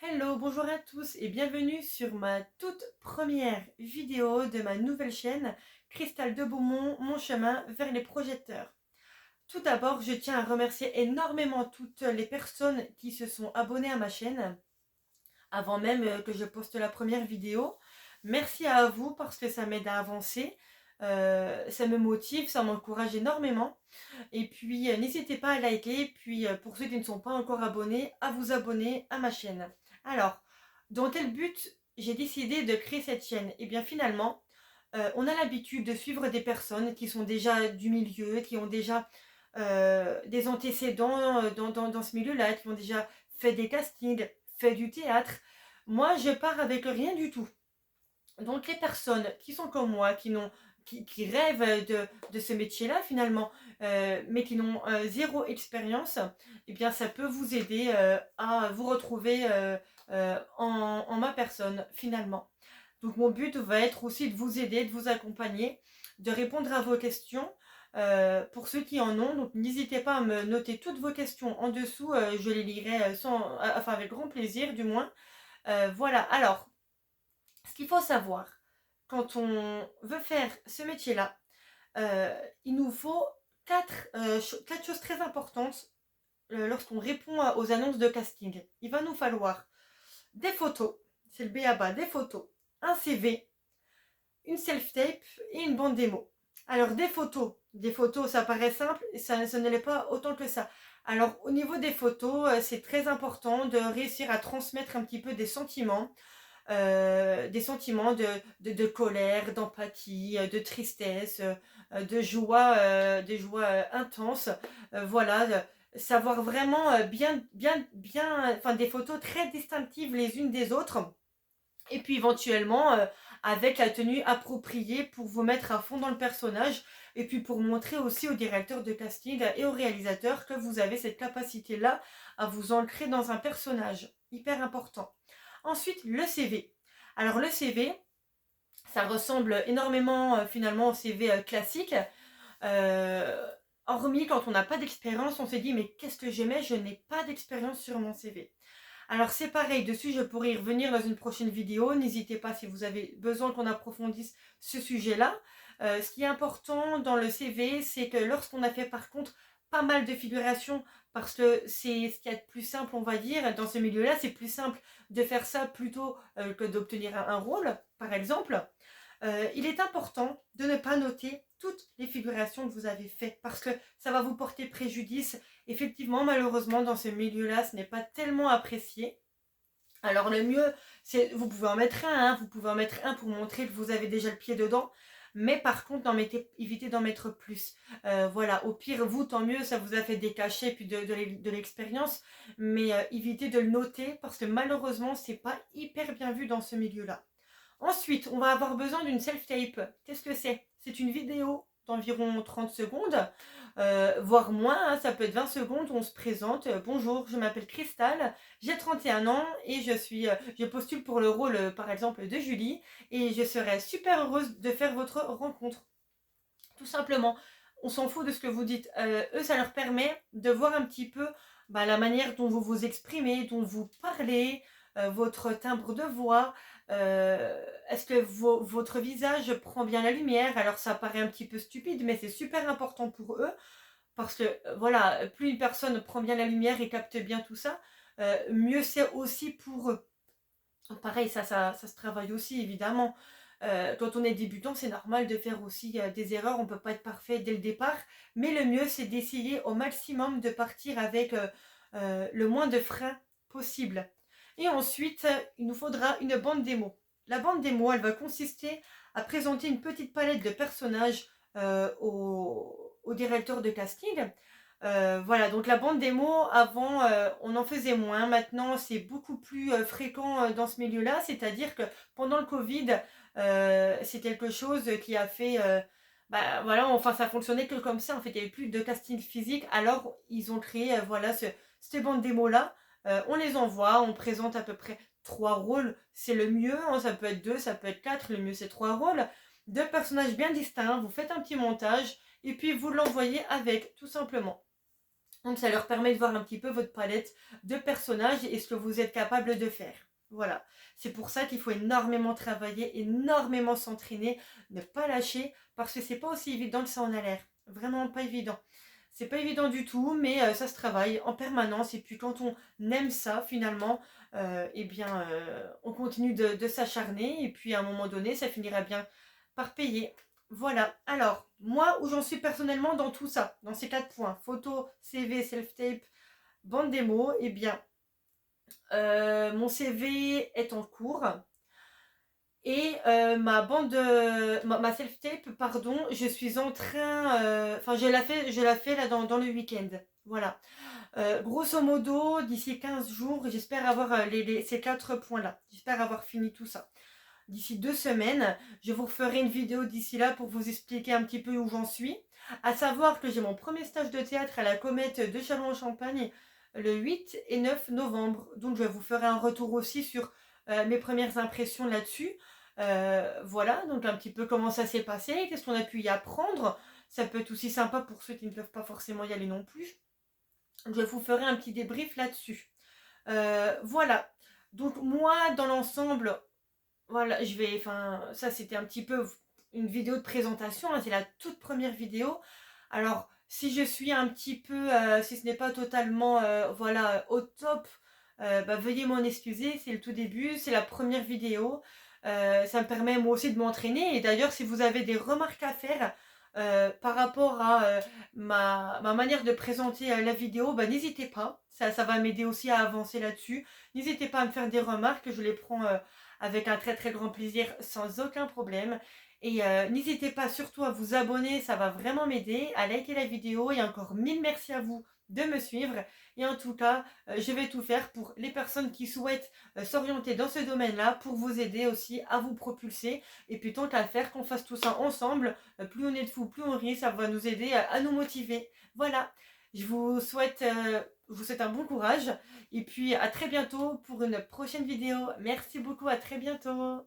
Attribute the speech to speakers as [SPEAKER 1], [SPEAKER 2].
[SPEAKER 1] Hello, bonjour à tous et bienvenue sur ma toute première vidéo de ma nouvelle chaîne Cristal de Beaumont, mon chemin vers les projecteurs. Tout d'abord, je tiens à remercier énormément toutes les personnes qui se sont abonnées à ma chaîne avant même que je poste la première vidéo. Merci à vous parce que ça m'aide à avancer, ça me motive, ça m'encourage énormément. Et puis, n'hésitez pas à liker. Et puis, pour ceux qui ne sont pas encore abonnés, à vous abonner à ma chaîne. Alors, dans quel but j'ai décidé de créer cette chaîne? Et bien finalement, on a l'habitude de suivre des personnes qui sont déjà du milieu, qui ont déjà des antécédents dans ce milieu-là, qui ont déjà fait des castings, fait du théâtre. Moi, je pars avec rien du tout. Donc les personnes qui sont comme moi, qui rêvent de ce métier-là finalement, mais qui n'ont zéro expérience, eh bien ça peut vous aider à vous retrouver en ma personne finalement. Donc mon but va être aussi de vous aider, de vous accompagner, de répondre à vos questions. Pour ceux qui en ont, donc n'hésitez pas à me noter toutes vos questions en dessous, je les lirai enfin avec grand plaisir du moins. Voilà, alors ce qu'il faut savoir, quand on veut faire ce métier-là, il nous faut quatre choses très importantes lorsqu'on répond aux annonces de casting. Il va nous falloir des photos, c'est le B à bas, des photos, un CV, une self-tape et une bande démo. Alors des photos ça paraît simple, ça ne l'est pas autant que ça. Alors au niveau des photos, c'est très important de réussir à transmettre un petit peu des sentiments de colère, d'empathie, de tristesse, de joie intense. Voilà, savoir vraiment bien, enfin des photos très distinctives les unes des autres. Et puis éventuellement avec la tenue appropriée pour vous mettre à fond dans le personnage. Et puis pour montrer aussi au directeur de casting et au réalisateur que vous avez cette capacité-là à vous ancrer dans un personnage. Hyper important. Ensuite, le CV. Alors le CV, ça ressemble énormément finalement au CV classique. Euh, Hormis quand on n'a pas d'expérience, on se dit mais qu'est-ce que j'aimais, je n'ai pas d'expérience sur mon CV. Alors c'est pareil, dessus je pourrais y revenir dans une prochaine vidéo. N'hésitez pas si vous avez besoin qu'on approfondisse ce sujet-là. Ce qui est important dans le CV, c'est que lorsqu'on a fait par contre pas mal de figurations, parce que c'est ce qu'il y a de plus simple, on va dire, dans ce milieu-là, c'est plus simple de faire ça plutôt que d'obtenir un rôle, par exemple. Il est important de ne pas noter toutes les figurations que vous avez faites parce que ça va vous porter préjudice. Effectivement, malheureusement, dans ce milieu-là, ce n'est pas tellement apprécié. Alors le mieux, c'est vous pouvez en mettre un, hein, vous pouvez en mettre un pour montrer que vous avez déjà le pied dedans. Mais par contre, évitez d'en mettre plus. Voilà, au pire, vous, tant mieux, ça vous a fait des cachets puis de l'expérience. Mais évitez de le noter parce que malheureusement, c'est pas hyper bien vu dans ce milieu-là. Ensuite, on va avoir besoin d'une self-tape. Qu'est-ce que c'est? C'est une vidéo d'environ 30 secondes, voire moins, hein, ça peut être 20 secondes, on se présente. Bonjour, je m'appelle Cristal, j'ai 31 ans et je postule pour le rôle, par exemple, de Julie et je serais super heureuse de faire votre rencontre. Tout simplement, on s'en fout de ce que vous dites. Eux, ça leur permet de voir un petit peu la manière dont vous vous exprimez, dont vous parlez, votre timbre de voix. Est-ce que votre visage prend bien la lumière? Alors ça paraît un petit peu stupide, mais c'est super important pour eux. Parce que voilà, plus une personne prend bien la lumière et capte bien tout ça, mieux c'est aussi pour eux. Pareil, ça se travaille aussi, évidemment. Quand on est débutant, c'est normal de faire aussi des erreurs. On ne peut pas être parfait dès le départ. Mais le mieux, c'est d'essayer au maximum de partir avec le moins de freins possible. Et ensuite, il nous faudra une bande démo. La bande démo, elle va consister à présenter une petite palette de personnages au directeur de casting. Voilà, donc la bande démo, avant, on en faisait moins. Maintenant, c'est beaucoup plus fréquent dans ce milieu-là. C'est-à-dire que pendant le Covid, c'est quelque chose qui a fait... voilà, enfin, ça fonctionnait que comme ça. En fait, il n'y avait plus de casting physique. Alors, ils ont créé, voilà, cette bande démo-là. On les envoie, on présente à peu près 3 rôles. C'est le mieux, hein, ça peut être 2, ça peut être 4. Le mieux, c'est 3 rôles. 2 personnages bien distincts. Vous faites un petit montage et puis vous l'envoyez avec, tout simplement. Donc ça leur permet de voir un petit peu votre palette de personnages et ce que vous êtes capable de faire. Voilà, c'est pour ça qu'il faut énormément travailler, énormément s'entraîner, ne pas lâcher, parce que c'est pas aussi évident que ça en a l'air. Vraiment pas évident. C'est pas évident du tout, mais ça se travaille en permanence. Et puis quand on aime ça, finalement, eh bien, on continue de s'acharner. Et puis à un moment donné, ça finira bien par payer. Voilà. Alors, moi, où j'en suis personnellement dans tout ça, dans ces 4 points, photo, CV, self-tape, bande démo, eh bien, mon CV est en cours. Et ma self-tape, pardon, je suis en train, enfin je la fais là dans le week-end. Voilà. Grosso modo, d'ici 15 jours, j'espère avoir ces 4 points-là. J'espère avoir fini tout ça. D'ici 2 semaines, je vous referai une vidéo d'ici là pour vous expliquer un petit peu où j'en suis. À savoir que j'ai mon premier stage de théâtre à la Comète de Châlons-en-Champagne le 8 et 9 novembre. Donc je vous ferai un retour aussi sur mes premières impressions là-dessus. Voilà, donc un petit peu comment ça s'est passé, qu'est-ce qu'on a pu y apprendre. Ça peut être aussi sympa pour ceux qui ne peuvent pas forcément y aller non plus. Je vous ferai un petit débrief là-dessus. Voilà. Donc moi, dans l'ensemble, voilà, enfin, ça c'était un petit peu une vidéo de présentation, hein, c'est la toute première vidéo. Alors, si je suis un petit peu, si ce n'est pas totalement, voilà, au top, bah, veuillez m'en excuser, c'est le tout début, c'est la première vidéo. Ça me permet moi aussi de m'entraîner. Et d'ailleurs, si vous avez des remarques à faire par rapport à ma manière de présenter la vidéo, bah, n'hésitez pas. Ça va m'aider aussi à avancer là-dessus. N'hésitez pas à me faire des remarques, je les prends avec un très très grand plaisir, sans aucun problème. Et n'hésitez pas surtout à vous abonner, ça va vraiment m'aider, à liker la vidéo. Et encore mille merci à vous de me suivre. Et en tout cas, je vais tout faire pour les personnes qui souhaitent s'orienter dans ce domaine-là, pour vous aider aussi à vous propulser. Et puis tant qu'à faire, qu'on fasse tout ça ensemble, plus on est de fous, plus on rit, ça va nous aider à nous motiver. Voilà, je vous souhaite un bon courage. Et puis à très bientôt pour une prochaine vidéo. Merci beaucoup, à très bientôt.